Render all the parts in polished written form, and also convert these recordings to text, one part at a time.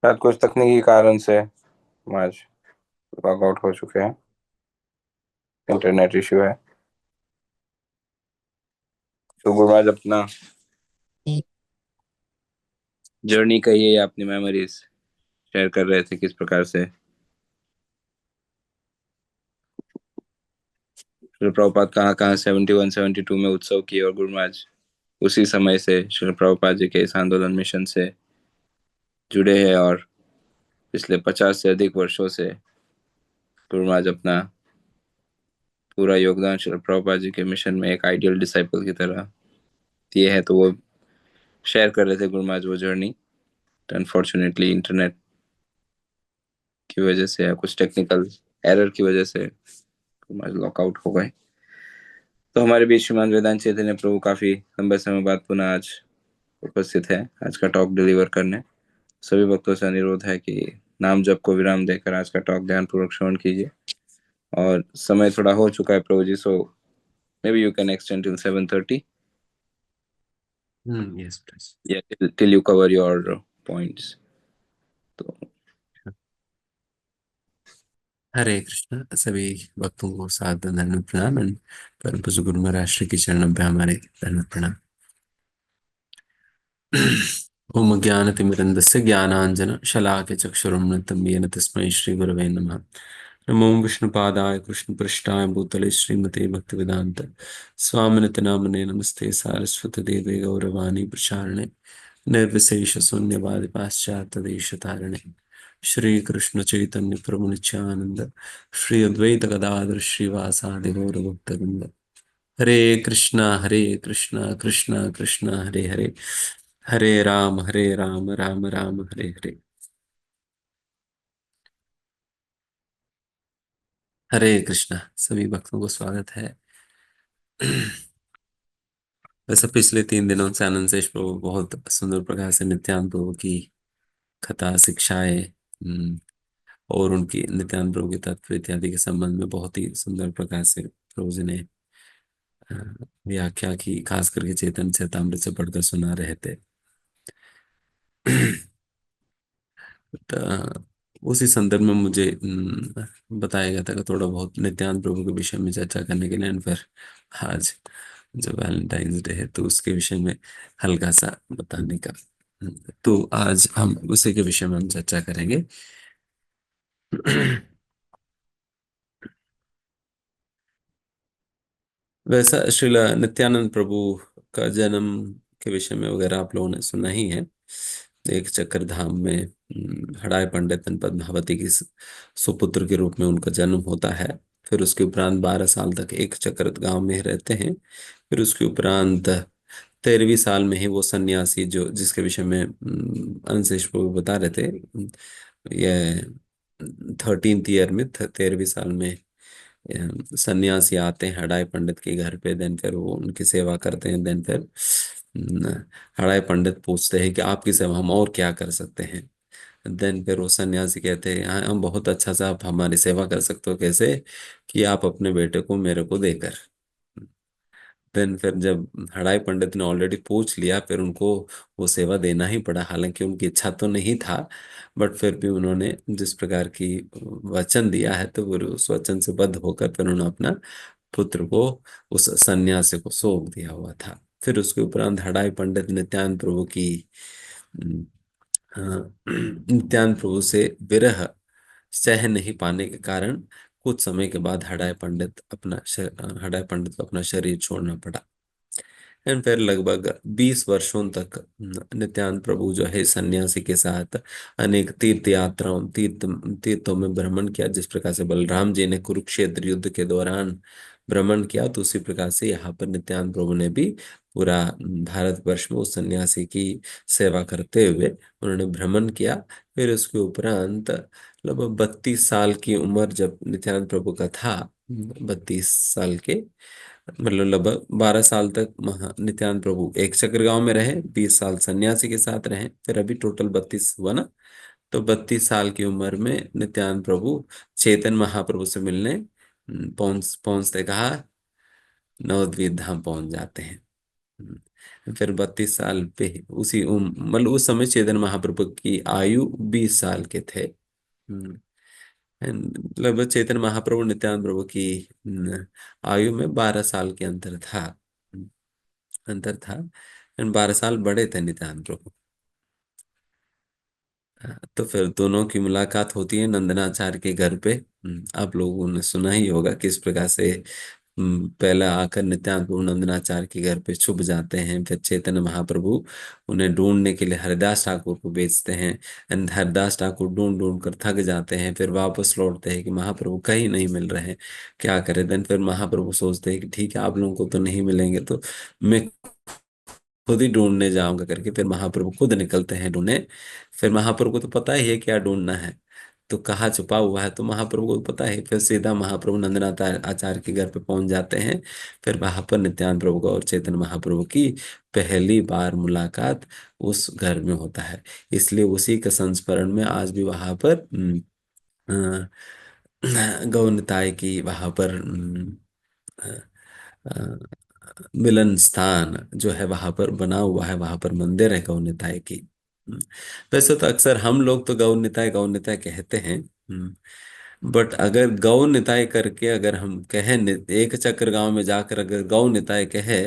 शायद कुछ तकनीकी कारण से हम आज लॉग आउट हो चुके हैं। इंटरनेट इश्यू है। तो गुरुराज अपना जर्नी कहिए या अपनी मेमोरीज शेयर कर रहे थे किस प्रकार से श्रील प्रभुपाद कहाँ कहाँ 71 72 में उत्सव किए और गुरुराज उसी समय से श्रील प्रभुपाद जी के इस आंदोलन मिशन से जुड़े हैं और पिछले 50 से अधिक वर्षों से गुरुराज अपना पूरा योगदान श्रील प्रभुपाद जी के मिशन में एक आइडियल डिसाइपल की तरह दिए है। तो वो शेयर कर रहे थे गुरुराज वो जर्नी। अनफॉर्चुनेटली इंटरनेट की वजह से या कुछ टेक्निकल एरर की वजह से गुरुराज लॉकआउट हो गए। तो हमारे बीच श्रीमान वेदांत चैतन्य प्रभु काफी लंबे समय बाद पुनः आज उपस्थित है आज का टॉक डिलीवर करने। सभी भक्तों से अनुरोध है कि नाम जप को विराम देकर आज का टॉक ध्यान पूर्वक श्रवण कीजिए। और समय थोड़ा हो चुका है प्रभु जी, so maybe you can extend till 7:30 Yes, please. या till you cover your points. तो हरे कृष्ण सभी भक्तों को सादर धन्यवाद प्रणाम एंड परम पूज्य गुरु महाराज श्री के चरणों पे हमारे धन्यवाद प्रणाम। ओम ज्ञानतिमिरन्दस्य ज्ञानाञ्जन शलाकया चक्षुरुन्मिलितं येन तस्मै श्री गुरवे नमः। नमो विष्णुपादाय कृष्णपृष्ठाय भूतले श्रीमते भक्तिवेदांत स्वामिनिति नामिने नमस्ते सारस्वती देवे गौरवाणी प्रचारिणे निर्विशेष शून्यवादी पाश्चात्य देशतारिणे श्री कृष्ण चैतन्य प्रभु नित्यानंद श्री अद्वैत गदाधर श्रीवासादि गौर भक्तवृंद। हरे कृष्णा कृष्णा कृष्णा हरे हरे हरे राम राम राम हरे हरे। हरे कृष्णा सभी भक्तों को स्वागत है। वैसे पिछले 3 दिनों से आनंद शेष प्रभु बहुत सुंदर प्रकार से नित्यानंद प्रभु की कथा शिक्षाएं और उनकी नित्यानंद प्रभु के तत्व इत्यादि के संबंध में बहुत ही सुंदर प्रकार से प्रभु जी ने अ, व्याख्या की, खास करके चैतन्य चरितामृत से पढ़कर सुना रहे थे। तो उसी संदर्भ में मुझे बताया गया था कि थोड़ा बहुत नित्यानंद प्रभु के विषय में चर्चा करने के लिए, और फिर आज जो वैलेंटाइंस डे है तो उसके विषय में हल्का सा बताने का। तो आज हम उसी के विषय में हम चर्चा करेंगे। वैसा श्रील नित्यानंद प्रभु का जन्म के विषय में वगैरह आप लोगों ने सुना ही है। एक चक्कर धाम में हड़ाई पंडित पद्मावती की सुपुत्र के रूप में उनका जन्म होता है। फिर उसके उपरांत 12 साल तक एक चक्कर गांव में ही रहते हैं। फिर उसके उपरांत 13वीं साल में ही वो सन्यासी जो जिसके विषय में अंशेष प्रभु बता रहे थे, ये 13th ईयर में 13वीं साल में सन्यासी आते हैं हड़ाई पंडित के घर पे। देन फिर वो उनकी सेवा करते हैं। देन फिर हड़ाई पंडित पूछते हैं कि आपकी सेवा हम और क्या कर सकते हैं। देन फिर वो सन्यासी कहते हैं हाँ हम बहुत अच्छा सा आप हमारी सेवा कर सकते हो, कैसे कि आप अपने बेटे को मेरे को देकर। देन फिर जब हड़ाई पंडित ने ऑलरेडी पूछ लिया फिर उनको वो सेवा देना ही पड़ा, हालांकि उनकी इच्छा तो नहीं था, बट फिर भी उन्होंने जिस प्रकार की वचन दिया है तो वो उस वचन से बद्ध होकर फिर उन्होंने अपना पुत्र को उस सन्यासी को सौंप दिया हुआ था। फिर उसके उपरांत हड़ाई पंडित नित्यानंद प्रभु की अम, नित्यानंद प्रभु से विरह सह नहीं पाने के कारण कुछ समय के बाद हड़ाई पंडित को अपना शरीर छोड़ना पड़ा। एंड फिर लगभग 20 वर्षों तक नित्यानंद प्रभु जो है सन्यासी के साथ अनेक तीर्थों में भ्रमण किया। जिस प्रकार से बलराम जी ने कुरुक्षेत्र युद्ध के दौरान भ्रमण किया, तो उसी प्रकार से यहाँ पर नित्यानंद प्रभु ने भी पूरा भारतवर्ष में उस सन्यासी की सेवा करते हुए उन्होंने भ्रमण किया। फिर उसके उपरांत लगभग 32 साल की उम्र जब नित्यानंद प्रभु का था, 32 साल के मतलब लगभग 12 साल तक नित्यानंद प्रभु एक चक्र गांव में रहे, 20 साल सन्यासी के साथ रहे, फिर अभी टोटल 32 हुआ ना। तो 32 साल की उम्र में नित्यानंद प्रभु चेतन महाप्रभु से मिलने पहुंचते कहा नवद्वीप धाम पहुंच जाते हैं। फिर 32 साल पे उसी मतलब उस समय चैतन्य महाप्रभु की आयु 20 साल के थे। लगभग चैतन्य महाप्रभु नित्यानंद प्रभु की आयु में 12 साल के अंतर था। अंतर था। 12 साल बड़े थे नित्यानंद प्रभु। तो फिर दोनों की मुलाकात होती है नंदनाचार्य के घर पे। आप लोगों ने सुना ही होगा किस प्रकार से पहला आकर नित्यानंद प्रभु नंदनाचार्य के घर पे छुप जाते हैं, फिर चैतन्य महाप्रभु उन्हें ढूंढने के लिए हरिदास ठाकुर को भेजते हैं। एंड हरिदास ठाकुर ढूंढ ढूंढ कर थक जाते हैं, फिर वापस लौटते हैं कि महाप्रभु कहीं नहीं मिल रहे हैं, क्या करें। देन फिर महाप्रभु सोचते हैं कि ठीक है, आप लोगों को तो नहीं मिलेंगे तो मैं खुद ही ढूंढने जाऊंगा करके फिर महाप्रभु खुद निकलते हैं ढूंढने। फिर महाप्रभु को तो पता ही है क्या ढूंढना है, तो कहाँ छुपा हुआ है तो महाप्रभु को पता है। फिर सीधा महाप्रभु नंदनाथ आचार्य के घर पे पहुंच जाते हैं। फिर वहां पर नित्यानंद प्रभु का और चैतन्य महाप्रभु की पहली बार मुलाकात उस घर में होता है। इसलिए उसी के संस्मरण में आज भी वहां पर गौनिताई की वहां पर अ, मिलन स्थान जो है वहां पर बना हुआ है, वहां पर मंदिर है गौ निताय की। वैसे तो अक्सर हम लोग तो गौ निताय कहते हैं। बट अगर गौ निताय करके अगर हम कहें एक चक्र गांव में जाकर अगर गौ निताय कहे,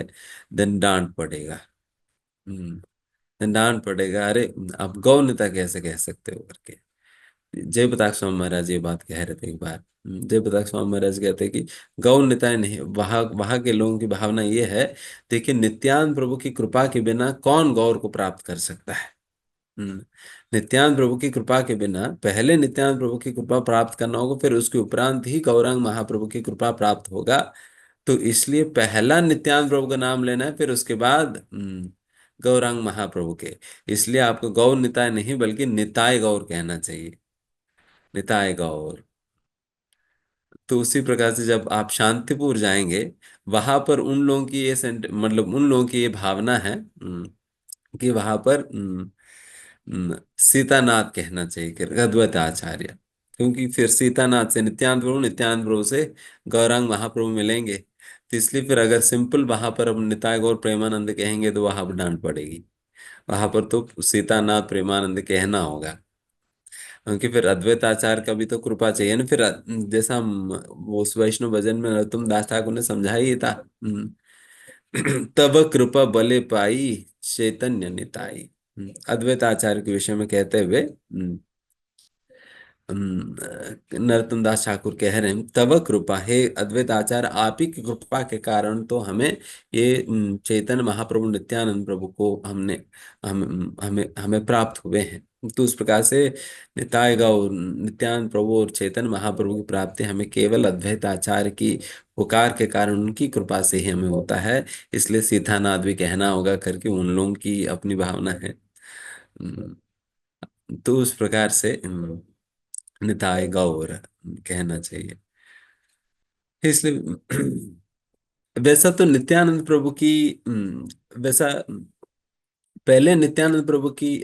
देन डांट पड़ेगा। हम्म, देन डांट पड़ेगा, अरे आप गौ निताय कैसे कह सकते हो करके। जय प्रताप स्वामी महाराज ये बात कह रहे थे एक बार। जय प्रताप स्वामी महाराज कहते हैं कि गौ निताय नहीं, वहां वहां के लोगों की भावना ये है, देखिए नित्यानंद प्रभु की कृपा के बिना कौन गौर को प्राप्त कर सकता है। हम्म, नित्यानंद प्रभु की कृपा के बिना पहले नित्यानंद प्रभु की कृपा प्राप्त करना होगा, फिर उसके उपरांत ही गौरांग महाप्रभु की कृपा प्राप्त होगा। तो इसलिए पहला नित्यानंद प्रभु का नाम लेना है, फिर उसके बाद गौरांग महाप्रभु के। इसलिए आपको गौर निताय नहीं बल्कि निताय गौर कहना चाहिए, निताय गौर। तो उसी प्रकार से जब आप शांतिपुर जाएंगे, वहां पर उन लोगों की ये मतलब उन लोगों की ये भावना है कि वहां पर सीतानाथ कहना चाहिए कि अद्वैत आचार्य। क्योंकि फिर सीतानाथ से नित्यानंद प्रभु, नित्यानंद प्रभु से गौरांग महाप्रभु मिलेंगे। तो इसलिए फिर अगर सिंपल वहां पर अब निताय गौर प्रेमानंद कहेंगे तो वहां पर डांट पड़ेगी। वहां पर तो सीतानाथ प्रेमानंद कहना होगा। क्योंकि फिर अद्वैत आचार्य का भी तो कृपा चाहिए ना। फिर जैसा हम वो उस वैष्णव भजन में नरोत्तम दास ठाकुर ने समझाया ही था। तब कृपा बले पाई चैतन्य निताई। अद्वैत आचार्य के विषय में कहते हुए नरोत्तम दास ठाकुर कह रहे हैं, तब कृपा हे अद्वैत आचार्य, आप ही की कृपा के कारण तो हमें ये चैतन्य महाप्रभु नित्यानंद प्रभु को हमने हमें हमें प्राप्त हुए हैं। तो उस प्रकार से निताय गौर नित्यानंद प्रभु और चैतन्य महाप्रभु की प्राप्ति हमें केवल अद्वैत आचार्य की पुकार के कारण, उनकी कृपा से ही हमें होता है। इसलिए सीतानाथ भी कहना होगा करके उन लोगों की अपनी भावना है। तो उस प्रकार से निताय गौर कहना चाहिए। इसलिए वैसा तो नित्यानंद प्रभु की वैसा पहले नित्यानंद प्रभु की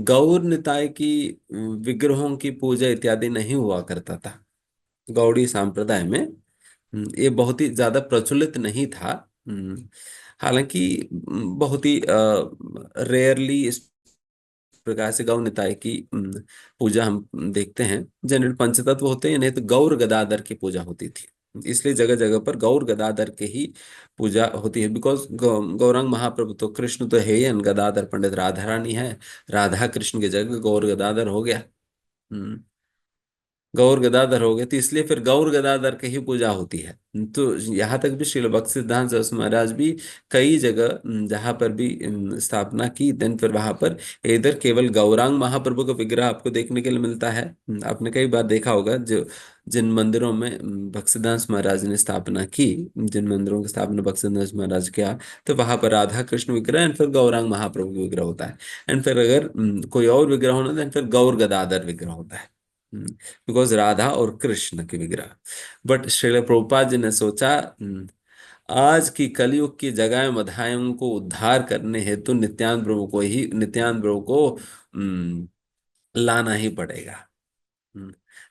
गौर निताय की विग्रहों की पूजा इत्यादि नहीं हुआ करता था। गौड़ी संप्रदाय में ये बहुत ही ज्यादा प्रचलित नहीं था। हालांकि बहुत ही रेयरली प्रकार से गौ निताय की पूजा हम देखते हैं। जनरल पंचतत्व होते हैं, नहीं तो गौर गदाधर की पूजा होती थी। इसलिए जगह जगह पर गौर गदाधर के ही पूजा होती है। बिकॉज गौरांग महाप्रभु तो कृष्ण तो है ही, and गदाधर पंडित राधा रानी है। राधा कृष्ण की जगह गौर गदाधर हो गया। हम्म गौर गदाधर हो गए, तो इसलिए फिर गौर गदाधर की ही पूजा होती है। तो यहाँ तक भी श्रील भक्ति सिद्धांत सरस्वती महाराज भी कई जगह जहाँ पर भी स्थापना की, देन फिर वहां पर इधर केवल गौरांग महाप्रभु का विग्रह आपको देखने के लिए मिलता है। आपने कई बार देखा होगा जो जिन मंदिरों में भक्तिदास महाराज ने स्थापना की, जिन मंदिरों की स्थापना भक्तिदास महाराज किया, तो वहां पर राधा कृष्ण विग्रह एंड फिर गौरांग महाप्रभु विग्रह होता है। एंड फिर अगर कोई और विग्रह होना, देन फिर गौर गदाधर विग्रह होता है। बिकॉज राधा और कृष्ण के विग्रह। बट श्रील प्रभुपाद जी ने सोचा आज की कलयुग की जगह मधाइयों को उद्धार करने हेतु नित्यानंद प्रभु को लाना ही पड़ेगा।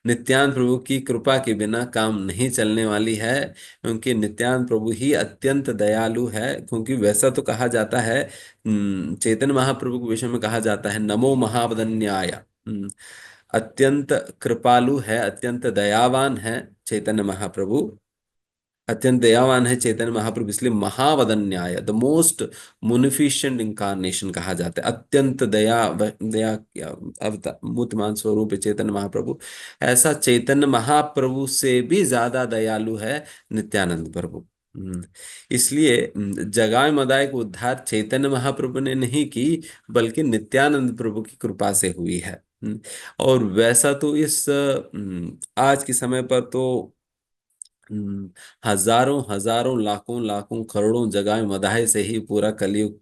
नित्यानंद प्रभु की कृपा के बिना काम नहीं चलने वाली है, क्योंकि नित्यानंद प्रभु ही अत्यंत दयालु है। क्योंकि वैसा तो कहा जाता है, चैतन्य महाप्रभु के विषय में कहा जाता है, नमो महावदन्याय। अत्यंत कृपालु है, अत्यंत दयावान है चैतन्य महाप्रभु। अत्यंत दयावान है चैतन्य महाप्रभु, इसलिए महावदन्याय, द मोस्ट मुनिफिशेंट इंकारनेशन कहा जाता है। अत्यंत दया मूर्तिमान स्वरूप है चैतन्य महाप्रभु। ऐसा चैतन्य महाप्रभु से भी ज्यादा दयालु है नित्यानंद प्रभु। इसलिए जगाए मदाए को उद्धार चैतन्य महाप्रभु ने नहीं की, बल्कि नित्यानंद प्रभु की कृपा से हुई है। और वैसा तो इस आज के समय पर तो हजारों हजारों लाखों लाखों करोड़ों जगह मदाहे से ही पूरा कलयुग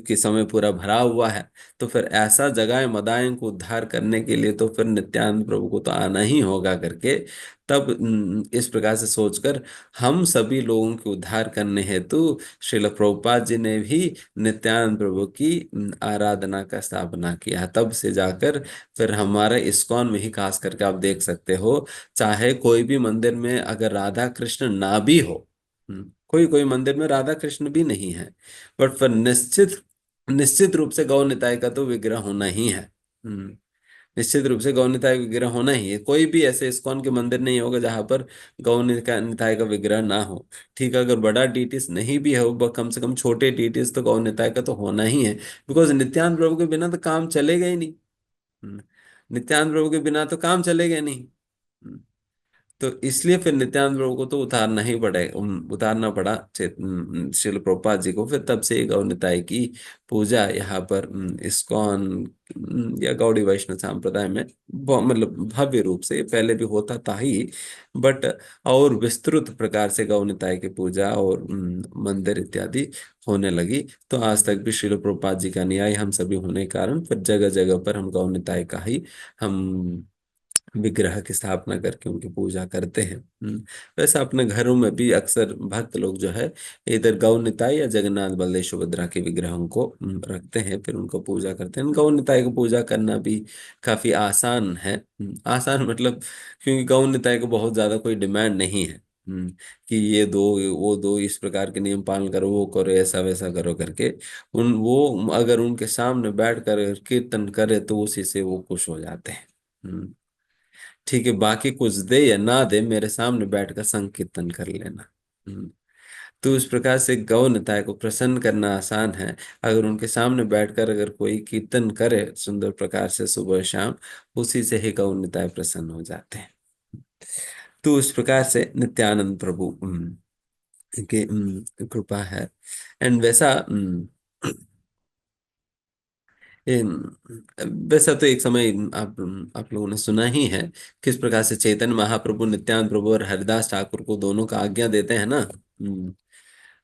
की समय पूरा भरा हुआ है। तो फिर ऐसा जगह मदाएं को उद्धार करने के लिए तो फिर नित्यानंद प्रभु को तो आना ही होगा करके, तब इस प्रकार से सोचकर हम सभी लोगों के उद्धार करने हेतु श्रील प्रभुपाद जी ने भी नित्यानंद प्रभु की आराधना का स्थापना किया। तब से जाकर फिर हमारा इस्कॉन में ही खास करके आप देख सकते हो, चाहे कोई भी मंदिर में अगर राधा कृष्ण ना भी हो, कोई कोई मंदिर में राधा कृष्ण भी नहीं है, बट फिर निश्चित निश्चित रूप से गौ निताय का तो विग्रह होना ही है। निश्चित रूप से गौ निताय का विग्रह होना ही है। कोई भी ऐसे इस्कॉन के मंदिर नहीं होगा जहां पर निताय का विग्रह ना हो। ठीक है, अगर बड़ा डीटीस नहीं भी है, वो कम से कम छोटे डीटीस तो गौ निताय का तो होना ही है। बिकॉज नित्यानंद प्रभु के बिना तो काम चलेगा ही नहीं। नित्यानंद प्रभु के बिना तो काम चलेगा नहीं। तो इसलिए फिर नित्यानंद प्रभु को तो उतारना पड़ा श्रील प्रभुपाद जी को। फिर तब से ये गौड़ निताय की पूजा यहाँ पर इस्कॉन या गौड़ी वैष्णव संप्रदाय में मतलब भव्य रूप से पहले भी होता था ही, बट और विस्तृत प्रकार से गौड़ निताय की पूजा और मंदिर इत्यादि होने लगी। तो आज तक भी श्रील प्रभुपाद जी का अनुयायी हम सभी होने के कारण फिर जगह जगह पर हम गौड़ निताय का ही हम विग्रह की स्थापना करके उनकी पूजा करते हैं। वैसे अपने घरों में भी अक्सर भक्त लोग जो है इधर गौ निताई या जगन्नाथ बलदेव सुभद्रा के विग्रहों को रखते हैं, फिर उनको पूजा करते हैं। गौ निताई को पूजा करना भी काफी आसान है। आसान मतलब क्योंकि गौ निताई को बहुत ज्यादा कोई डिमांड नहीं है कि ये दो वो दो, इस प्रकार के नियम पालन करो, वो करो, ऐसा वैसा करो करके। वो अगर उनके सामने बैठ कर कीर्तन करे तो उसी से वो खुश हो जाते हैं। ठीक है, बाकी कुछ दे या ना दे, मेरे सामने बैठकर संकीर्तन कर लेना। तो इस प्रकार से गौ निताय को प्रसन्न करना आसान है। अगर उनके सामने बैठकर अगर कोई कीर्तन करे सुंदर प्रकार से सुबह शाम, उसी से ही गौ निताय प्रसन्न हो जाते हैं। तो इस प्रकार से नित्यानंद प्रभु की कृपा है। एंड वैसा वैसा तो एक समय आप लोगों ने सुना ही है किस प्रकार से चैतन्य महाप्रभु नित्यानंद प्रभु और हरिदास ठाकुर को दोनों का आज्ञा देते हैं ना।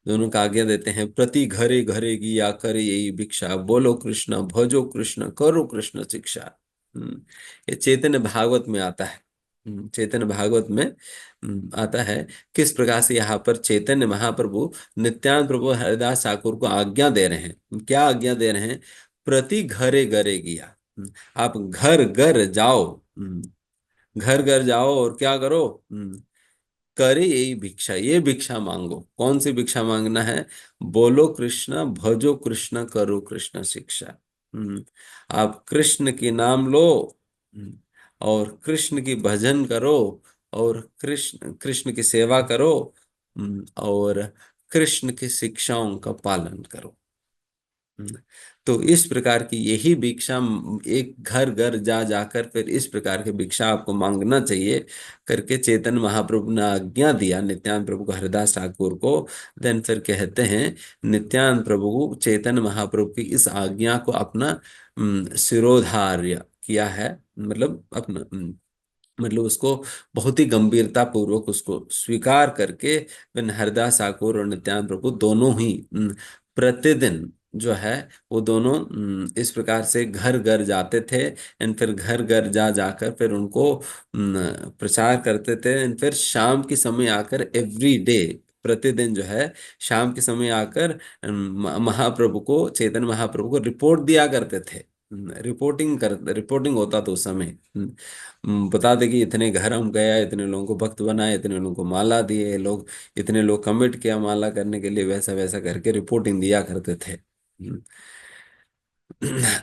दोनों का आज्ञा देते हैं, प्रति घरे घरे की या करे यही भिक्षा, बोलो कृष्ण भजो कृष्ण करो कृष्ण शिक्षा। ये चैतन्य भागवत में आता है। चैतन्य भागवत में आता है किस प्रकार से यहाँ पर चैतन्य महाप्रभु नित्यानंद प्रभु हरिदास ठाकुर को आज्ञा दे रहे हैं। क्या आज्ञा दे रहे हैं? प्रति घरे घरे गया, आप घर घर जाओ, घर घर जाओ और क्या करो? करे यही भिक्षा, ये भिक्षा मांगो। कौन सी भिक्षा मांगना है? बोलो कृष्ण भजो कृष्ण करो कृष्ण शिक्षा। आप कृष्ण की नाम लो, और कृष्ण की भजन करो, और कृष्ण कृष्ण की सेवा करो, और कृष्ण की शिक्षाओं का पालन करो। तो इस प्रकार की यही भिक्षा एक घर घर जा जाकर फिर इस प्रकार की भिक्षा आपको मांगना चाहिए करके चैतन्य महाप्रभु ने आज्ञा दिया नित्यानंद प्रभु को, हरिदास ठाकुर को। देन फिर कहते हैं नित्यानंद प्रभु चैतन्य महाप्रभु की इस आज्ञा को अपना शिरोधार्य किया है, मतलब अपना मतलब उसको बहुत ही गंभीरता पूर्वक उसको स्वीकार करके हरिदास ठाकुर और नित्यानंद प्रभु दोनों ही प्रतिदिन जो है वो दोनों इस प्रकार से घर घर जाते थे। एंड फिर घर घर जा जाकर फिर उनको प्रचार करते थे। एंड फिर शाम के समय आकर एवरी डे, प्रतिदिन जो है शाम के समय आकर महाप्रभु को, चैतन्य महाप्रभु को रिपोर्ट दिया करते थे। रिपोर्टिंग होता तो उस समय बता दे कि इतने घर हम गया, इतने लोगों को भक्त बनाए, इतने लोगों को माला दिए लोग, इतने लोग कमिट किया माला करने के लिए, वैसा वैसा करके रिपोर्टिंग दिया करते थे।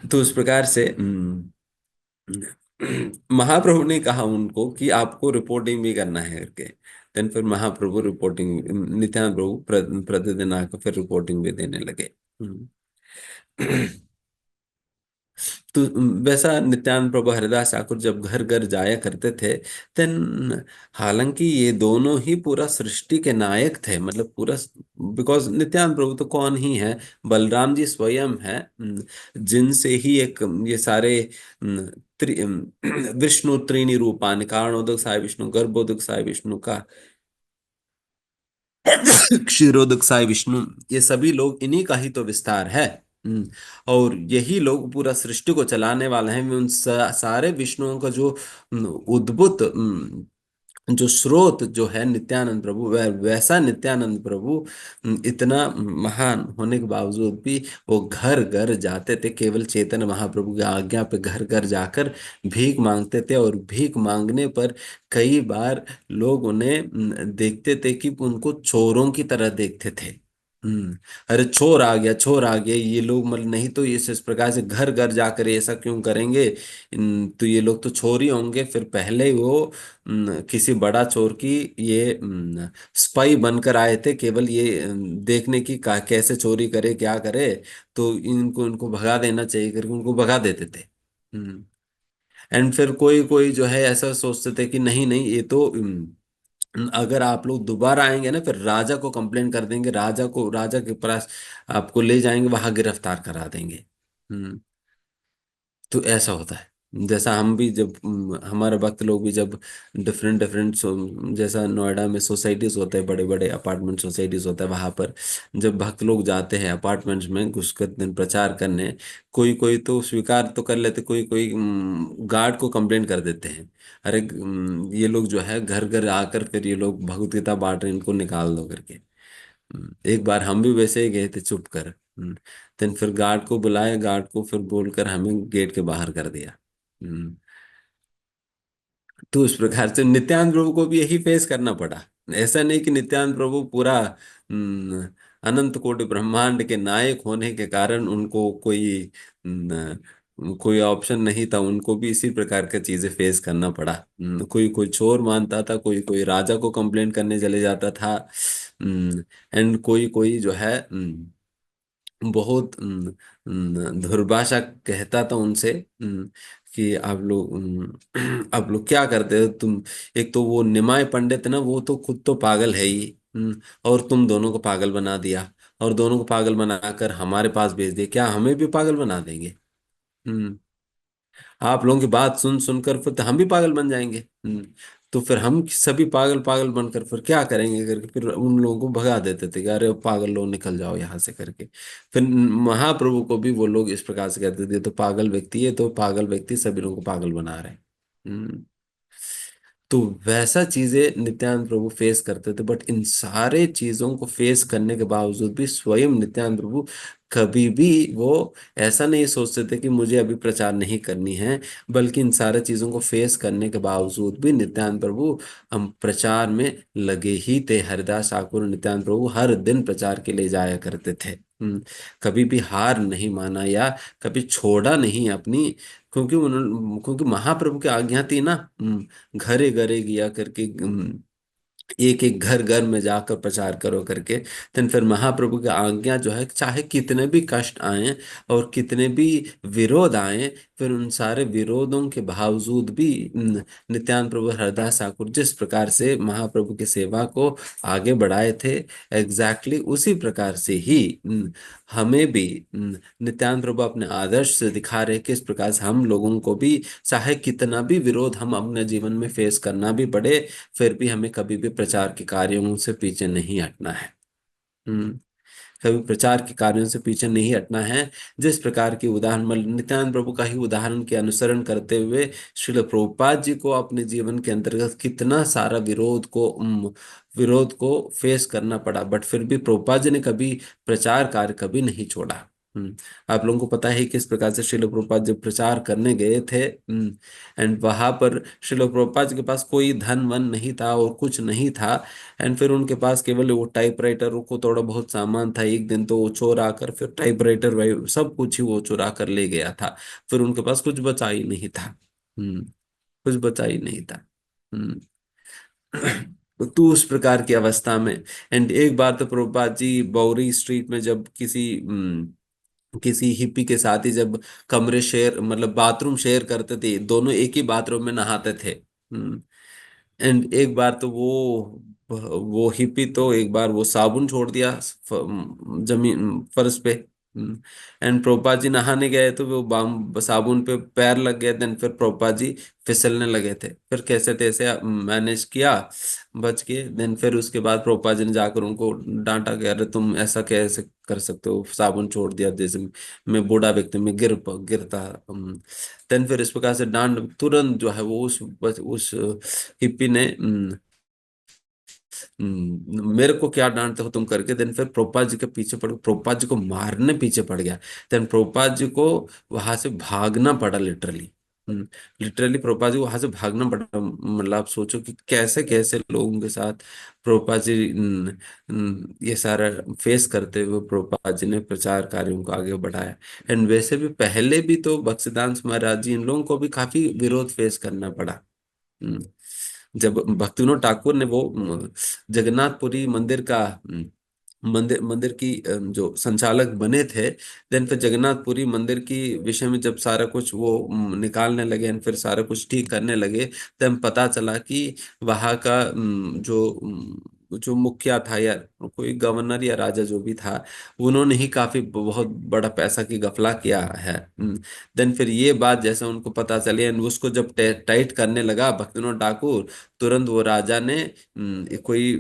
तो उस प्रकार से महाप्रभु ने कहा उनको कि आपको रिपोर्टिंग भी करना है करके। देन फिर महाप्रभु रिपोर्टिंग, नित्यानंद प्रभु प्रतिदिन आकर फिर रिपोर्टिंग भी देने लगे। हम्म। तो वैसा नित्यानंद प्रभु हरिदास ठाकुर जब घर घर जाया करते थे, देन हालांकि ये दोनों ही पूरा सृष्टि के नायक थे, मतलब पूरा, बिकॉज नित्यानंद प्रभु तो कौन ही है, बलराम जी स्वयं है, जिनसे ही एक ये सारे विष्णु त्रीणी रूपान कारणोदक साई विष्णु, गर्भोदक साई विष्णु का क्षीरोदक साई विष्णु, ये सभी लोग इन्हीं का ही तो विस्तार है। और यही लोग पूरा सृष्टि को चलाने वाले हैं। उन सारे विष्णुओं का जो उद्भुत जो स्रोत जो है नित्यानंद प्रभु, वैसा नित्यानंद प्रभु इतना महान होने के बावजूद भी वो घर घर जाते थे, केवल चैतन्य महाप्रभु की आज्ञा पे घर घर जाकर भीख मांगते थे। और भीख मांगने पर कई बार लोग उन्हें देखते थे कि उनको चोरों की तरह देखते थे। अरे चोर आ गया, चोर आ गया, ये लोग मतलब नहीं तो इस प्रकार से घर घर जाकर ऐसा क्यों करेंगे, तो ये लोग तो चोर ही होंगे। फिर पहले ही वो किसी बड़ा चोर की ये स्पाई बनकर आए थे, केवल ये देखने की कैसे चोरी करे क्या करे, तो इनको इनको भगा देना चाहिए करके उनको भगा देते थे। एंड फिर कोई कोई जो है ऐसा सोचते थे कि नहीं नहीं, ये तो अगर आप लोग दोबारा आएंगे ना, फिर राजा को कंप्लेन कर देंगे, राजा के पास आपको ले जाएंगे, वहां गिरफ्तार करा देंगे। हम्म। तो ऐसा होता है। जैसा हम भी जब हमारे वक्त लोग भी जब डिफरेंट डिफरेंट, जैसा नोएडा में सोसाइटीज होते हैं, बड़े बड़े अपार्टमेंट सोसाइटीज होता है, वहां पर जब भक्त लोग जाते हैं अपार्टमेंट्स में घुसकर दिन प्रचार करने, कोई कोई तो स्वीकार तो कर लेते, कोई कोई गार्ड को कंप्लेंट कर देते हैं, अरे ये लोग जो है घर घर आकर फिर ये लोग भगवत गीता बांट रहे हैं, इनको निकाल दो करके। एक बार हम भी वैसे ही गए थे चुप कर। देन फिर गार्ड को बुलाया, गार्ड को फिर बोलकर हमें गेट के बाहर कर दिया। हम्म, तो इस प्रकार से नित्यानंद प्रभु को भी यही फेस करना पड़ा। ऐसा नहीं कि नित्यानंद प्रभु पूरा अनंत कोटि ब्रह्मांड के नायक होने के कारण उनको कोई ऑप्शन नहीं था, उनको भी इसी प्रकार की चीजें फेस करना पड़ा। कोई कोई चोर मानता था, कोई कोई राजा को कंप्लेंट करने चले जाता था, एंड कोई कोई जो है बहुत दुर्भाषा कहता था उनसे, कि आप लोग आप लोग क्या करते हो तुम। एक तो वो निमाय पंडित ना, वो तो खुद तो पागल है ही, और तुम दोनों को पागल बना दिया, और दोनों को पागल बनाकर हमारे पास भेज दिया, क्या हमें भी पागल बना देंगे। हम्म आप लोगों की बात सुन सुनकर फिर तो हम भी पागल बन जाएंगे। तो फिर हम सभी पागल पागल बनकर फिर क्या करेंगे करके फिर उन लोगों को भगा देते थे कि अरे पागल लोग निकल जाओ यहाँ से करके। फिर महाप्रभु को भी वो लोग इस प्रकार से कहते थे, तो पागल व्यक्ति है, तो पागल व्यक्ति सभी लोगों को पागल बना रहे हैं। हम्म। तो वैसा चीजें नित्यानंद प्रभु फेस करते थे, बट इन सारे चीजों को फेस करने के बावजूद भी स्वयं नित्यानंद प्रभु कभी भी वो ऐसा नहीं सोचते थे कि मुझे अभी प्रचार नहीं करनी है, बल्कि इन सारे चीजों को फेस करने के बावजूद भी नित्यानंद प्रभु हम प्रचार में लगे ही थे। हरिदास ठाकुर नित्यानंद प्रभु हर दिन प्रचार के लिए जाया करते थे। कभी भी हार नहीं माना या कभी छोड़ा नहीं अपनी, क्योंकि महाप्रभु की आज्ञा थी ना, घरे घरे गया करके, एक एक घर घर में जाकर प्रचार करो करके। तो फिर महाप्रभु की आज्ञा जो है, चाहे कितने भी कष्ट आए और कितने भी विरोध आए, फिर उन सारे विरोधों के बावजूद भी नित्यानंद प्रभु हरदास ठाकुर जिस प्रकार से महाप्रभु की सेवा को आगे बढ़ाए थे, एग्जैक्टली उसी प्रकार से ही हमें भी नित्यानंद प्रभु अपने आदर्श से दिखा रहे कि इस प्रकार से हम लोगों को भी चाहे कितना भी विरोध हम अपने जीवन में फेस करना भी पड़े, फिर भी हमें कभी भी प्रचार के कार्यों से पीछे नहीं हटना है। हम्म कभी प्रचार के कार्यों से पीछे नहीं हटना है। जिस प्रकार की उदाहरण, मतलब नित्यानंद प्रभु का ही उदाहरण के अनुसरण करते हुए श्रील प्रभुपाद जी को अपने जीवन के अंतर्गत कितना सारा विरोध को फेस करना पड़ा, बट फिर भी प्रभुपाद जी ने कभी प्रचार कार्य कभी नहीं छोड़ा। आप लोगों को पता है किस प्रकार से श्रील प्रभुपाद जब प्रचार करने गए थे, एंड वहां पर श्रील प्रभुपाद के पास कोई धन वन नहीं था और कुछ नहीं था। एंड फिर उनके पास केवल वो टाइपराइटर को थोड़ा बहुत सामान था। एक दिन तो वो चोर आकर फिर टाइपराइटर वही सब कुछ ही वो चुरा कर ले गया था। फिर उनके पास कुछ बचा ही नहीं था। हम्म कुछ बचा ही नहीं था। हम्म तो उस प्रकार की अवस्था में, एंड एक बार तो प्रभुपाद जी बौरी स्ट्रीट में जब किसी हिप्पी के साथ ही जब कमरे शेयर मतलब बाथरूम शेयर करते थे, दोनों एक ही बाथरूम में नहाते थे। एंड एक बार तो वो हिप्पी तो एक बार वो साबुन छोड़ दिया जमीन फर्श पे। एंड प्रोपा जी नहाने गए तो वो बाम साबुन पे पैर लग गए। देन फिर प्रोपा जी फिसलने लगे थे, फिर कैसे तैसे मैनेज किया, बच के। देन फिर उसके बाद प्रोपा जी ने जाकर उनको डांटा कि अरे तुम ऐसा कैसे कर सकते हो, साबुन छोड़ दिया, जैसे मैं बूढ़ा व्यक्ति में गिरता। देन फिर इस प्रकार से डांट तुरंत जो है वो उस हिप्पी ने मेरे को क्या डांटते हो तुम करके, देन फिर प्रोपा जी के पीछे पड़ प्रोपा जी को मारने पीछे पड़ गया। देन प्रोपा जी को वहां से भागना पड़ा लिटरली। लिटरली प्रोपा जी को वहां से भागना पड़ा। मतलब आप सोचो कि कैसे कैसे लोगों के साथ प्रोपा जी ये सारा फेस करते हुए प्रोपा जी ने प्रचार कार्यों को आगे बढ़ाया। एंड वैसे भी पहले भी तो बक्सीदास महाराज जी इन लोगों को भी काफी विरोध फेस करना पड़ा। हम्म, जब भक्तिविनोद ठाकुर ने वो जगन्नाथपुरी मंदिर का मंदिर की जो संचालक बने थे, देन फिर जगन्नाथपुरी मंदिर की विषय में जब सारा कुछ वो निकालने लगे एंड फिर सारा कुछ ठीक करने लगे, तब पता चला कि वहाँ का जो मुखिया था या कोई गवर्नर या राजा जो भी था, उन्होंने ही काफी बहुत बड़ा पैसा की घपला किया है। देन फिर ये बात जैसे उनको पता चली एंड उसको जब टाइट करने लगा भक्तिविनोद ठाकुर, तुरंत वो राजा ने कोई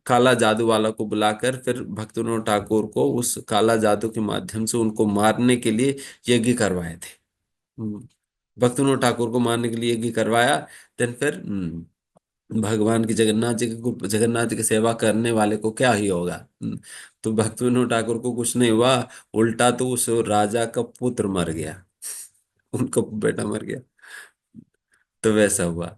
काला जादू वाला को बुलाकर फिर भक्तिविनोद ठाकुर को उस काला जादू के माध्यम से उनको मारने के लिए यज्ञ करवाए थे। भक्तिविनोद ठाकुर को मारने के लिए यज्ञ करवाया। देन फिर भगवान की जगन्नाथ जी की सेवा करने वाले को क्या ही होगा। तो भक्तिविनोद ठाकुर को कुछ नहीं हुआ, उल्टा तो उस राजा का पुत्र मर गया, उनका बेटा मर गया। तो वैसा हुआ।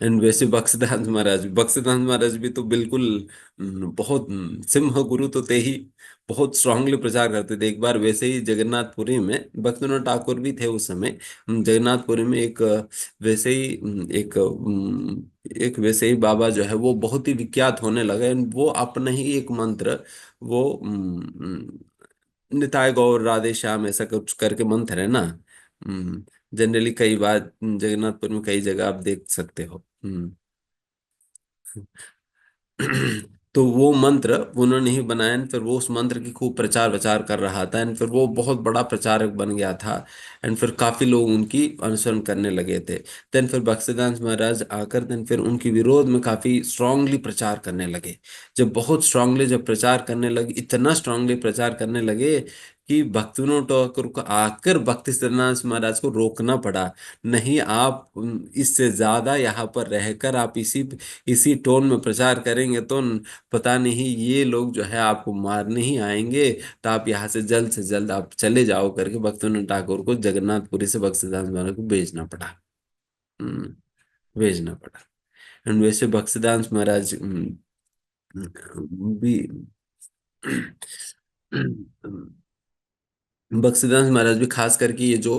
एंड वैसे बक्सीदास महाराज भी तो बिल्कुल बहुत सिंह गुरु तो थे ही, बहुत स्ट्रांगली प्रचार करते थे। एक बार वैसे ही जगन्नाथपुरी में भक्तिविनोद ठाकुर भी थे उस समय। जगन्नाथपुरी में एक वैसे ही एक वैसे ही बाबा जो है वो बहुत ही विख्यात होने लगे। And वो अपने ही एक मंत्र, वो निताय गौर राधे श्याम ऐसा कुछ करके मंत्र है ना। जनरली कई बार जगन्नाथपुर में कई जगह आप देख सकते हो। तो वो मंत्र उन्होंने ही बनाया and फिर वो उस मंत्र की खूब प्रचार प्रचार कर रहा था एंड फिर वो बहुत बड़ा प्रचारक बन गया था। एंड फिर काफी लोग उनकी अनुसरण करने लगे थे। देन फिर बक्सीदास महाराज आकर देन फिर उनके विरोध में काफी स्ट्रांगली प्रचार करने लगे। जब बहुत स्ट्रांगली जब प्रचार करने लगे, इतना स्ट्रांगली प्रचार करने लगे कि भक्तिविनोद ठाकुर को आकर बक्सीदास महाराज को रोकना पड़ा। नहीं आप इससे ज्यादा यहाँ पर रहकर आप इसी टोन में प्रचार करेंगे तो पता नहीं ये लोग जो है आपको मारने ही आएंगे। तो आप यहाँ से जल्द आप चले जाओ करके भक्तिविनोद ठाकुर को जगन्नाथपुरी से बक्सीदास महाराज को भेजना पड़ा। हम्म, भेजना पड़ा। एंड वैसे बक्सीदास महाराज भी बक्सीदास महाराज भी खास करके ये जो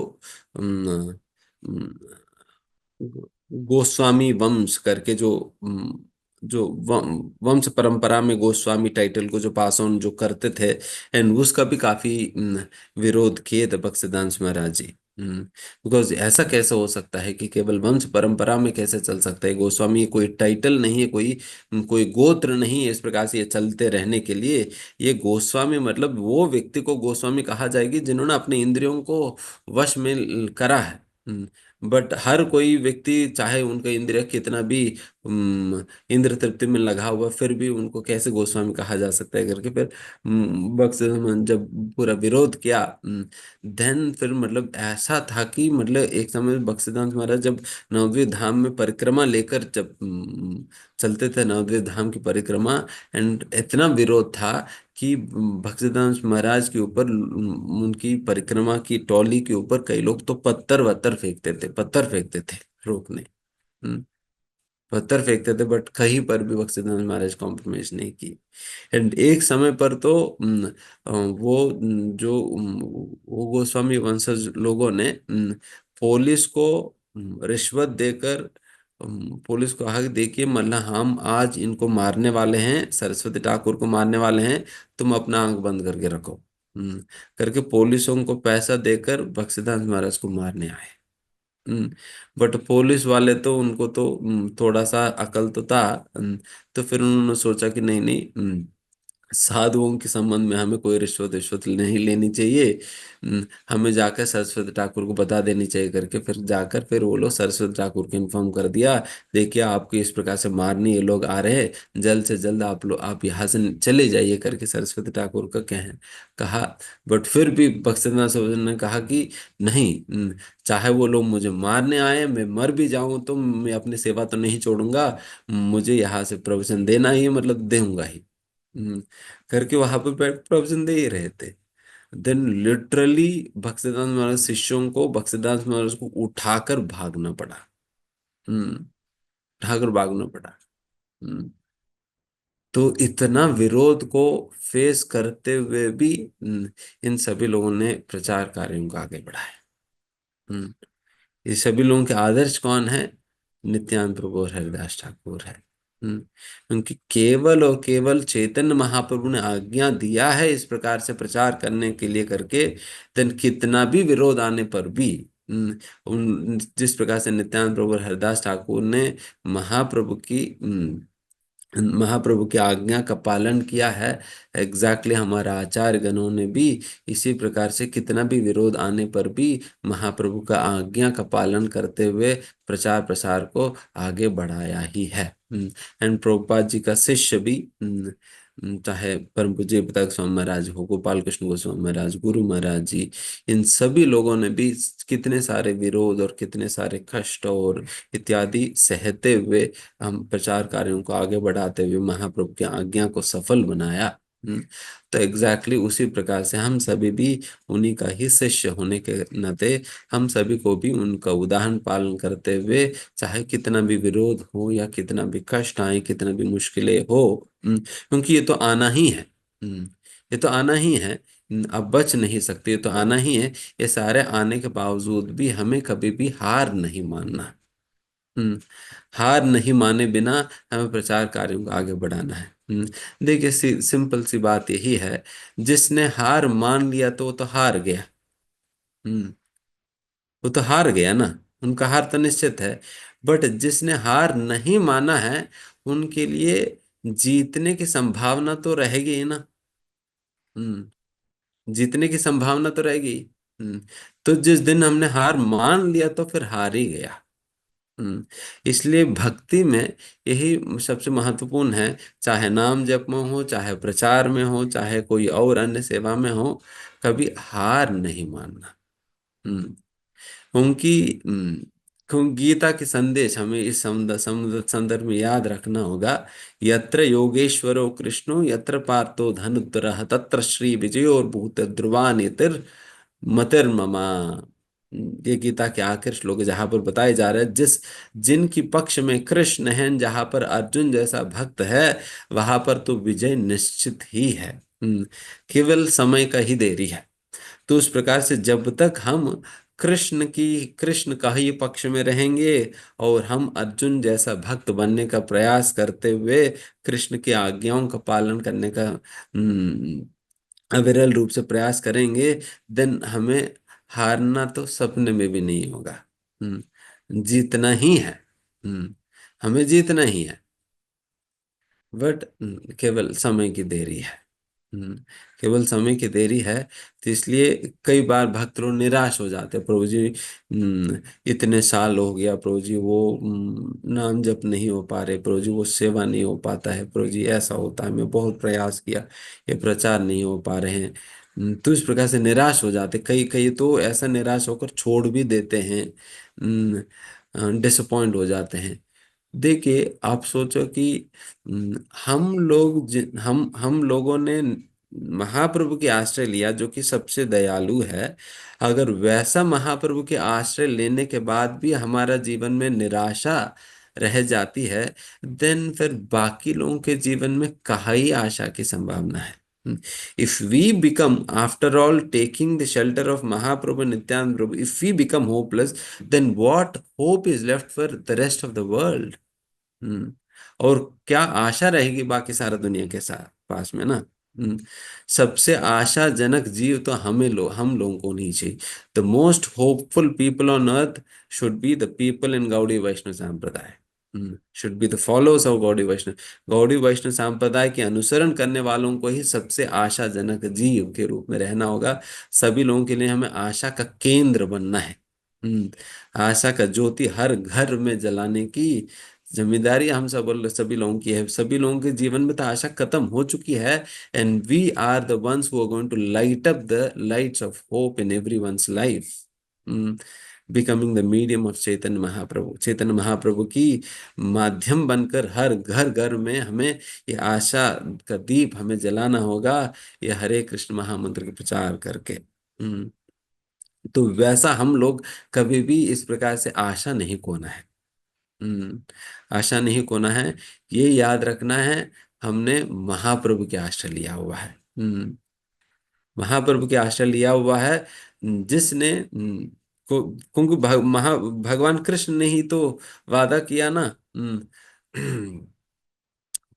अम, गोस्वामी वंश करके जो वंश परंपरा में गोस्वामी टाइटल को जो पास ऑन जो करते थे, एंड उसका भी काफी विरोध किए थे बक्सीदास महाराज जी। बिकॉज ऐसा कैसे हो सकता है कि केवल वंश परंपरा में कैसे चल सकता है गोस्वामी, ये कोई टाइटल नहीं है, कोई गोत्र नहीं है इस प्रकार से ये चलते रहने के लिए। ये गोस्वामी मतलब वो व्यक्ति को गोस्वामी कहा जाएगी जिन्होंने अपने इंद्रियों को वश में करा है। बट हर कोई व्यक्ति चाहे उनका इंद्रिय कितना भी इंद्र तृप्ति में लगा हुआ, फिर भी उनको कैसे गोस्वामी कहा जा सकता है करके फिर बक्स जब पूरा विरोध किया, देन फिर मतलब ऐसा था कि मतलब एक समय बक्सीदास महाराज जब नवद्वीप धाम में परिक्रमा लेकर जब चलते थे नवद्वीप धाम की परिक्रमा, एंड इतना विरोध था कि भक्तिदास महाराज के ऊपर उनकी परिक्रमा की टॉली के ऊपर कई लोग तो पत्थर वत्थर फेंकते थे, पत्थर फेंकते थे रोकने। हम्म, पत्थर फेंकते थे, बट कहीं पर भी बख्शीदास महाराज कॉम्प्रोमाइज नहीं की। एंड एक समय पर तो वो जो वो गोस्वामी वंशज लोगों ने पुलिस को रिश्वत देकर पुलिस को आगे देखिए, मतलब हम आज इनको मारने वाले हैं, सरस्वती ठाकुर को मारने वाले हैं, तुम अपना आंख बंद करके रखो। करके पुलिसों को पैसा देकर बख्शीदास महाराज को मारने आए। बट पुलिस वाले तो उनको तो थोड़ा सा अकल तो था। तो फिर उन्होंने सोचा कि नहीं नहीं, साधुओं के संबंध में हमें कोई रिश्वत रिश्वत नहीं लेनी चाहिए। हमें जाकर सरस्वती ठाकुर को बता देनी चाहिए करके फिर जाकर फिर वो लोग सरस्वती ठाकुर को इन्फॉर्म कर दिया, देखिए आपको इस प्रकार से मारने ये लोग आ रहे हैं, जल्द से जल्द आप लोग आप यहाँ से चले जाइए करके सरस्वती ठाकुर का कहा। बट फिर भी बक्सरनाथ साहब ने कहा कि नहीं, चाहे वो लोग मुझे मारने आए, मैं मर भी जाऊं तो मैं अपनी सेवा तो नहीं छोड़ूंगा, मुझे यहाँ से प्रवचन देना ही है, मतलब दूंगा ही। करके वहां पे बैठ प्रवचन दे ही रहे थे। देन लिटरली भक्तिदास महाराज शिष्यों को भक्तिदास महाराज को उठाकर भागना पड़ा। हम्म उठाकर भागना पड़ा। हम्म तो इतना विरोध को फेस करते हुए भी इन सभी लोगों ने प्रचार कार्यों को आगे बढ़ाया। हम्म ये सभी लोगों के आदर्श कौन है? नित्यानंद प्रभु और हरिदास ठाकुर है। उनकी केवल और केवल चैतन्य महाप्रभु ने आज्ञा दिया है इस प्रकार से प्रचार करने के लिए करके, देन कितना भी विरोध आने पर भी उन जिस प्रकार से नित्यानंद प्रभु और हरिदास ठाकुर ने महाप्रभु की महाप्रभु की आज्ञा का पालन किया है, एग्जैक्टली हमारा आचार्य गणों ने भी इसी प्रकार से कितना भी विरोध आने पर भी महाप्रभु का आज्ञा का पालन करते हुए प्रचार प्रसार को आगे बढ़ाया ही है। एंड प्रभुपाद जी का शिष्य भी चाहे परम पूज्य प्रताप स्वामी महाराज हो, गोपाल कृष्ण गोस्वामी महाराज, गुरु महाराज जी, इन सभी लोगों ने भी कितने सारे विरोध और कितने सारे कष्ट और इत्यादि सहते हुए हम प्रचार कार्यों को आगे बढ़ाते हुए महाप्रभु की आज्ञा को सफल बनाया। तो एग्जैक्टली उसी प्रकार से हम सभी भी उन्हीं का ही शिष्य होने के नाते हम सभी को भी उनका उदाहरण पालन करते हुए, चाहे कितना भी विरोध हो या कितना भी कष्ट आए, कितना भी मुश्किलें हो, क्योंकि ये तो आना ही है। ये तो आना ही है। अब बच नहीं सकते, ये तो आना ही है। ये सारे आने के बावजूद भी हमें कभी भी हार नहीं मानना। हम्म हार नहीं माने बिना हमें प्रचार कार्यों को आगे बढ़ाना है। देखिए सिंपल सी बात यही है, जिसने हार मान लिया तो वो तो हार गया। हम्म वो तो हार गया ना, उनका हार तो निश्चित है। बट जिसने हार नहीं माना है, उनके लिए जीतने की संभावना तो रहेगी ही ना। जीतने की संभावना तो रहेगी। हम्म तो जिस दिन हमने हार मान लिया तो फिर हार ही गया। इसलिए भक्ति में यही सबसे महत्वपूर्ण है, चाहे नाम जप में हो, चाहे प्रचार में हो, चाहे कोई और अन्य सेवा में हो, कभी हार नहीं मानना। हम्म उनकी गीता के संदेश हमें इस संदर्भ में याद रखना होगा। यत्र योगेश्वरो कृष्णो यत्र पार्थो धनुर्धरः तत्र श्री विजयो भूत ध्रुवा नीतिर मतिर्ममा। ये गीता के आखिर श्लोक है, जहां पर बताया जा रहा है जिनकी पक्ष में कृष्ण है, जहां पर अर्जुन जैसा भक्त है, वहां पर तो विजय निश्चित ही है। केवल समय का ही देरी है। तो उस प्रकार से जब तक हम कृष्ण का ही पक्ष में रहेंगे और हम अर्जुन जैसा भक्त बनने का प्रयास करते हुए कृष्ण की आज्ञाओं का पालन करने का अविरल रूप से प्रयास करेंगे, देन हमें हारना तो सपने में भी नहीं होगा। जीतना ही है। हमें जीतना ही है। बट केवल समय की देरी है। हम्म, केवल समय की देरी है। तो इसलिए कई बार भक्त लोग निराश हो जाते हैं, प्रभु जी इतने साल हो गया प्रभु जी, वो नाम जप नहीं हो पा रहे प्रभु जी, वो सेवा नहीं हो पाता है प्रभु जी, ऐसा होता है, मैं बहुत प्रयास किया, ये प्रचार नहीं हो पा रहे हैं। तो इस प्रकार से निराश हो जाते, कई कई तो ऐसा निराश होकर छोड़ भी देते हैं, डिसअपॉइंट हो जाते हैं। देखिए आप सोचो कि हम लोगों ने महाप्रभु के आश्रय लिया जो कि सबसे दयालु है, अगर वैसा महाप्रभु के आश्रय लेने के बाद भी हमारा जीवन में निराशा रह जाती है, देन फिर बाकी लोगों के जीवन में कहाँ ही आशा की संभावना है। If we become, after all taking the shelter of Mahaprabhu Nityananda Prabhu, if we become hopeless, then what hope is left for the rest of the world. Hmm और क्या आशा रहेगी बाकी सारा दुनिया के साथ पास में ना। सबसे आशाजनक जीव तो हम लोगों को नहीं चाहिए। The most hopeful people on earth should be the people in Gaudiya Vaishnava sampradaya, should be the followers of Gaudiya Vaishnava. Gaudiya Vaishnava संप्रदाय के अनुसरण करने वालों को ही सबसे आशाजनक जीव के रूप में रहना होगा। सभी लोगों के लिए हमें आशा का केंद्र बनना है। आशा का ज्योति हर घर में जलाने की जिम्मेदारी हम सभी लोगों की है। सभी लोगों के जीवन में तो आशा खत्म हो चुकी है, and we are the ones who are going to light up the lights of hope in everyone's life, becoming the medium of Chaitanya Mahaprabhu. Chaitanya Mahaprabhu की माध्यम बनकर हर घर घर में हमें ये आशा का दीप हमें जलाना होगा, ये हरे कृष्ण महामंत्र के प्रचार करके। तो वैसा हम लोग कभी भी इस प्रकार से आशा नहीं खोना है। हम्म आशा नहीं खोना है, ये याद रखना है। हमने महाप्रभु के आश्रय लिया हुआ है। महाप्रभु के आश्रय लिया हुआ है, जिसने क्योंकि भगवान कृष्ण ने ही तो वादा किया ना।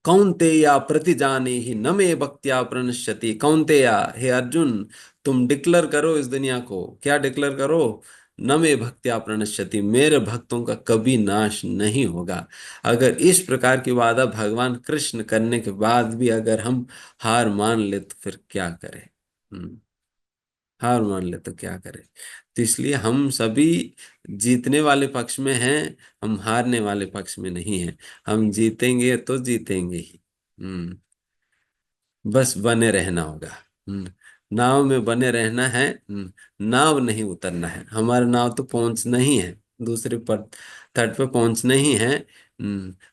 कौन्तेया प्रतिजाने ही न मे भक्त्या प्रणश्यति। कौन्तेया, हे अर्जुन, तुम डिक्लेयर करो इस दुनिया को, क्या डिक्लेयर करो? न मे भक्त्या प्रणश्यति, मेरे भक्तों का कभी नाश नहीं होगा। अगर इस प्रकार की वादा भगवान कृष्ण करने के बाद भी अगर हम हार मान ले तो फिर क्या करें? हार मान ले तो क्या करें? तो इसलिए हम सभी जीतने वाले पक्ष में हैं, हम हारने वाले पक्ष में नहीं हैं। हम जीतेंगे तो जीतेंगे ही। हम्म बस बने रहना होगा। नाव में बने रहना है। नाव नहीं उतरना है। हमारा नाव तो पहुंचना ही है, दूसरे पर तट पे पहुंचना ही है।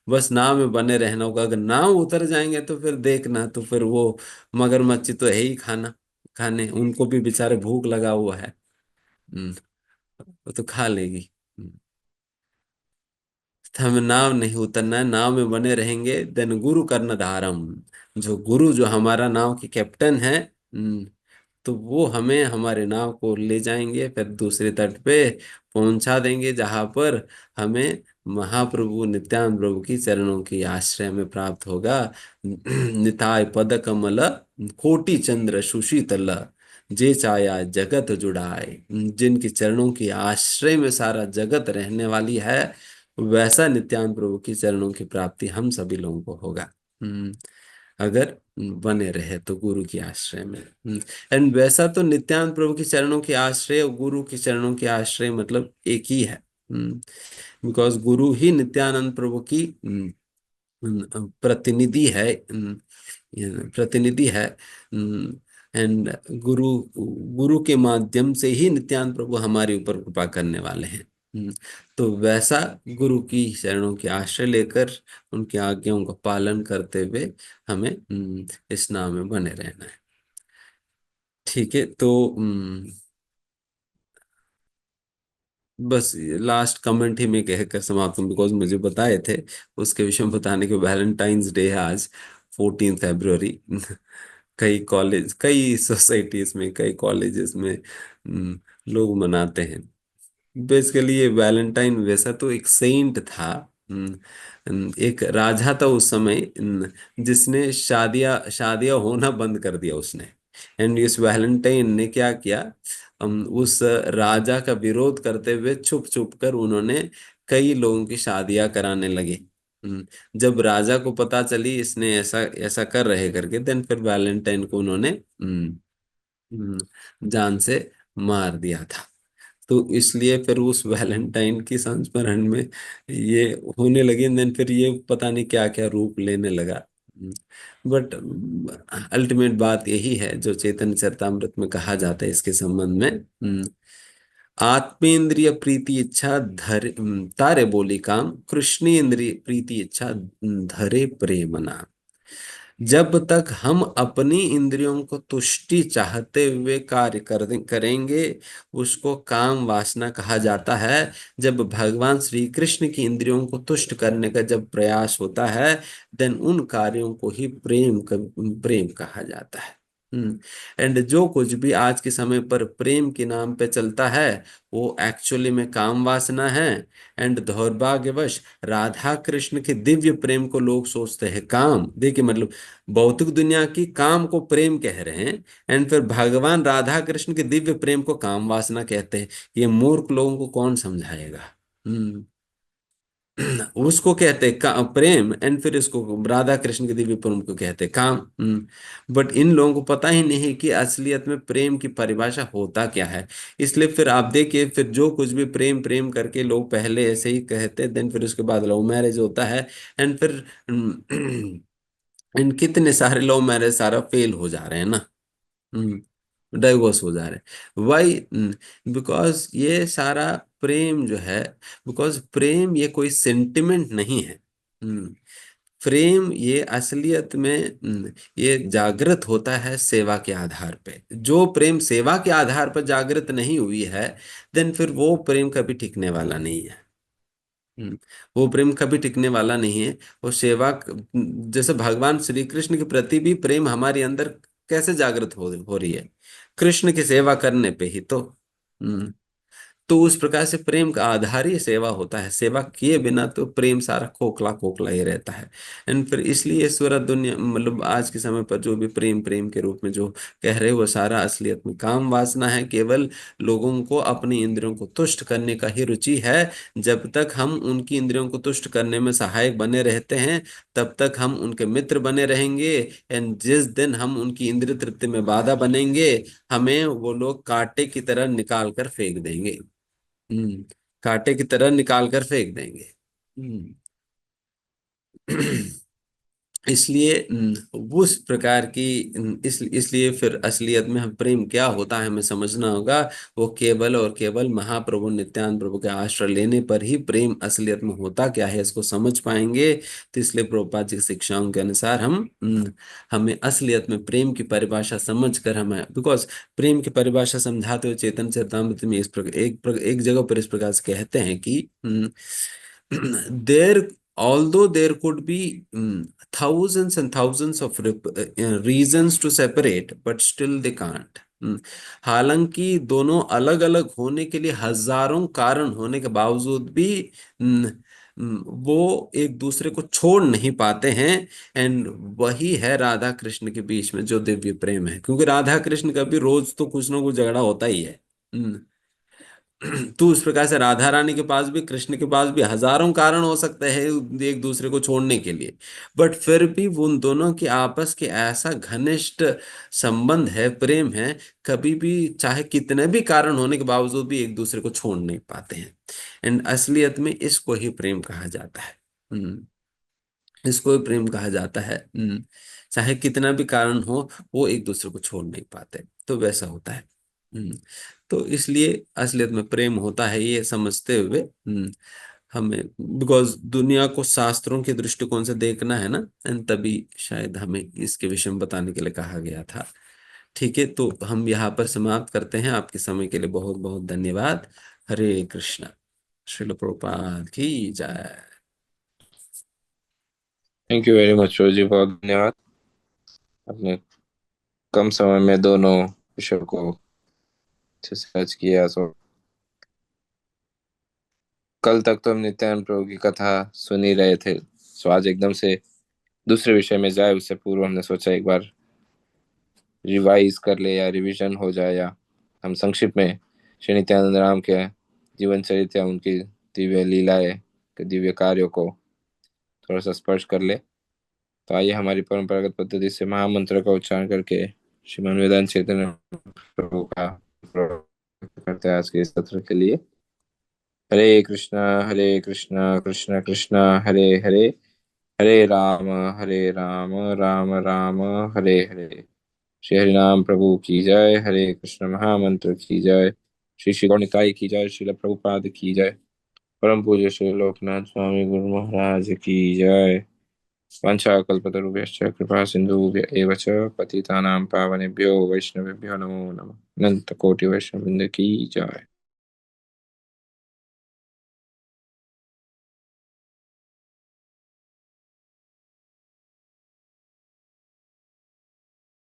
बस नाव में बने रहना होगा। अगर नाव उतर जाएंगे तो फिर देखना, तो फिर वो मगरमच्छ तो है ही खाने, उनको भी बेचारे भूख लगा हुआ है। हम्म, वो तो खा लेगी। तो हमें नाव नहीं उतरना है, नाव में बने रहेंगे। देन गुरु कर्णधारम, जो हमारा नाव के कैप्टन है, तो वो हमें हमारे नाव को ले जाएंगे, फिर दूसरे तट पे पहुंचा देंगे, जहां पर हमें महाप्रभु नित्यानंद प्रभु की चरणों की आश्रय में प्राप्त होगा। निताय पद कमल कोटि चंद्र सुशीतल, जे चाया जगत जुड़ाए। जिनके चरणों की आश्रय में सारा जगत रहने वाली है, वैसा नित्यानंद प्रभु की चरणों की प्राप्ति हम सभी लोगों को होगा। अगर बने रहे तो गुरु की आश्रय में। एंड वैसा तो नित्यानंद प्रभु के चरणों के आश्रय और गुरु के चरणों के आश्रय मतलब एक ही है। बिकॉज गुरु ही नित्यानंद प्रभु की प्रतिनिधि है। प्रतिनिधि है। एंड गुरु गुरु के माध्यम से ही नित्यानंद प्रभु हमारे ऊपर कृपा करने वाले हैं। तो वैसा गुरु की शरणों के आश्रय लेकर उनकी आज्ञाओं का पालन करते हुए हमें इस नाम में बने रहना है। ठीक है, तो बस लास्ट कमेंट ही मैं कहकर समाप्त हूँ, बिकॉज मुझे बताए थे उसके विषय में बताने के। वैलेंटाइंस डे है आज, 14 फरवरी। कई कॉलेज, कई सोसाइटीज में, कई कॉलेजेस में लोग मनाते हैं। बेसिकली ये वैलेंटाइन वैसा तो एक सेंट था। एक राजा था उस समय, जिसने शादियां शादियां होना बंद कर दिया उसने। एंड इस वैलेंटाइन ने क्या किया, उस राजा का विरोध करते हुए छुप छुप कर उन्होंने कई लोगों की शादियां कराने लगे। जब राजा को पता चली इसने ऐसा ऐसा कर रहे करके, देन फिर वैलेंटाइन को उन्होंने जान से मार दिया था। तो इसलिए फिर उस वैलेंटाइन की संस्मरण में ये होने लगी। देन फिर ये पता नहीं क्या क्या रूप लेने लगा। बट अल्टीमेट बात यही है जो चैतन्य चरितामृत में कहा जाता है इसके संबंध में। आत्मेंद्रिय प्रीति इच्छा धरे, तारे बोली काम, कृष्णेंद्रिय प्रीति इच्छा धरे प्रेमना। जब तक हम अपनी इंद्रियों को तुष्टि चाहते हुए कार्य करेंगे, उसको काम वासना कहा जाता है। जब भगवान श्री कृष्ण की इंद्रियों को तुष्ट करने का जब प्रयास होता है, देन उन कार्यों को ही प्रेम कहा जाता है। एंड जो कुछ भी आज के समय पर प्रेम के नाम पे चलता है, वो एक्चुअली में काम वासना है। एंड दौर्भाग्यवश राधा कृष्ण के दिव्य प्रेम को लोग सोचते हैं काम। देखिए मतलब भौतिक दुनिया की काम को प्रेम कह रहे हैं, एंड फिर भगवान राधा कृष्ण के दिव्य प्रेम को काम वासना कहते हैं। ये मूर्ख लोगों को कौन समझाएगा? हम्म उसको कहते हैं प्रेम, एंड फिर इसको राधा कृष्ण के दिव्य प्रेम को कहते हैं काम। बट इन लोगों को पता ही नहीं कि असलियत में प्रेम की परिभाषा होता क्या है। इसलिए फिर आप देखिए, फिर जो कुछ भी प्रेम प्रेम करके लोग पहले ऐसे ही कहते, देन फिर उसके बाद लव मैरिज होता है। एंड फिर इन कितने सारे लव मैरिज सारा फेल हो जा रहे हैं ना। डाइवोर्स हो जा रहे हैं। वाई? बिकॉज ये सारा प्रेम जो है, बिकॉज प्रेम ये कोई सेंटिमेंट नहीं है। प्रेम ये असलियत में ये जागृत होता है सेवा के आधार पे। जो प्रेम सेवा के आधार पर जागृत नहीं हुई है, देन फिर वो प्रेम कभी टिकने वाला नहीं है। वो प्रेम कभी टिकने वाला नहीं है। वो सेवा जैसे भगवान श्री कृष्ण के प्रति भी प्रेम हमारे अंदर कैसे जागृत हो रही है? कृष्ण की सेवा करने पे ही तो। हम्म तो उस प्रकार से प्रेम का आधार ही सेवा होता है। सेवा किए बिना तो प्रेम सारा खोखला खोखला ही रहता है। एंड फिर इसलिए सारा दुनिया मतलब आज के समय पर जो भी प्रेम प्रेम के रूप में जो कह रहे हैं, वो सारा असलियत में काम वासना है। केवल लोगों को अपनी इंद्रियों को तुष्ट करने का ही रुचि है। जब तक हम उनकी इंद्रियों को तुष्ट करने में सहायक बने रहते हैं, तब तक हम उनके मित्र बने रहेंगे। एंड जिस दिन हम उनकी इंद्रिय तृप्ति में बाधा बनेंगे, हमें वो लोग कांटे की तरह निकाल कर फेंक देंगे। हम्म कांटे की तरह निकाल कर फेंक देंगे। हम्म इसलिए उस प्रकार की इसलिए फिर असलियत में हम प्रेम क्या होता है हमें समझना होगा। वो केवल और केवल महाप्रभु नित्यानंद प्रभु के आश्रय लेने पर ही प्रेम असलियत में होता क्या है इसको समझ पाएंगे। तो इसलिए प्रभुपाद जी की शिक्षाओं के अनुसार हमें असलियत में प्रेम की परिभाषा समझ कर हमें, बिकॉज प्रेम की परिभाषा समझाते हुए चैतन्य चरितामृत में इस प्रकार एक जगह पर इस प्रकार से कहते हैं कि देर although there could be thousands and thousands of reasons to separate, but still they can't. हालांकि दोनों अलग अलग होने के लिए हजारों कारण होने के बावजूद भी हम्म, वो एक दूसरे को छोड़ नहीं पाते हैं। एंड वही है राधा कृष्ण के बीच में जो दिव्य प्रेम है, क्योंकि राधा कृष्ण का भी रोज तो कुछ ना कुछ झगड़ा होता ही है। तो उस प्रकार से राधा रानी के पास भी कृष्ण के पास भी हजारों कारण हो सकते हैं एक दूसरे को छोड़ने के लिए। बट फिर भी उन दोनों के आपस के ऐसा घनिष्ठ संबंध है, प्रेम है, कभी भी चाहे कितने भी कारण होने के बावजूद भी एक दूसरे को छोड़ नहीं पाते हैं। एंड असलियत में इसको ही प्रेम कहा जाता है। हम्म इसको ही प्रेम कहा जाता है। चाहे कितना भी कारण हो, वो एक दूसरे को छोड़ नहीं पाते, तो वैसा होता है। हम्म तो इसलिए असलियत में प्रेम होता है ये समझते हुए हमें, बिकॉज दुनिया को शास्त्रों के दृष्टिकोण से देखना है ना, एंड तभी शायद हमें इसके विषय में बताने के लिए कहा गया था। ठीक है, तो हम यहाँ पर समाप्त करते हैं। आपके समय के लिए बहुत बहुत धन्यवाद। हरे कृष्णा। श्रील प्रभुपाद की जय। थैंक यू वेरी मच रोजी, बहुत धन्यवाद। आपने कम समय में दोनों विषयों को अच्छे से सर्च किया। सो कल तक तो हम नित्यानंद प्रभु की कथा सुन ही रहे थे, सो आज एकदम से दूसरे विषय में जाए उससे पूर्व हमने सोचा एक बार रिवाइज कर ले या रिवीजन हो जाए, या हम संक्षिप्त में श्री नित्यानंद राम के जीवन चरित्र या उनकी दिव्य लीलाएं के दिव्य कार्यों को थोड़ा सा स्पर्श कर ले। तो आइए हमारी परंपरागत पद्धति से महामंत्र का उच्चारण करके श्रीमान वेदांत चैतन्य प्रभु का करते हैं आज के इस सत्र के लिए। हरे कृष्णा कृष्ण कृष्ण हरे हरे, हरे राम राम राम हरे हरे। श्री हरिनाम प्रभु की जय। हरे कृष्ण महामंत्र की जय। श्री श्री गौणिकाई की जय। श्रील प्रभुपाद की जय। परम पूज्य श्री लोकनाथ स्वामी गुरु महाराज की जय। वाञ्छाकल्पतरुभ्यश्च कृपा सिन्धुभ्य एव च पतितानां पावनेभ्यो वैष्णवेभ्यो नमो नमः। अनंत कोटि वैष्णव वृंद की जय।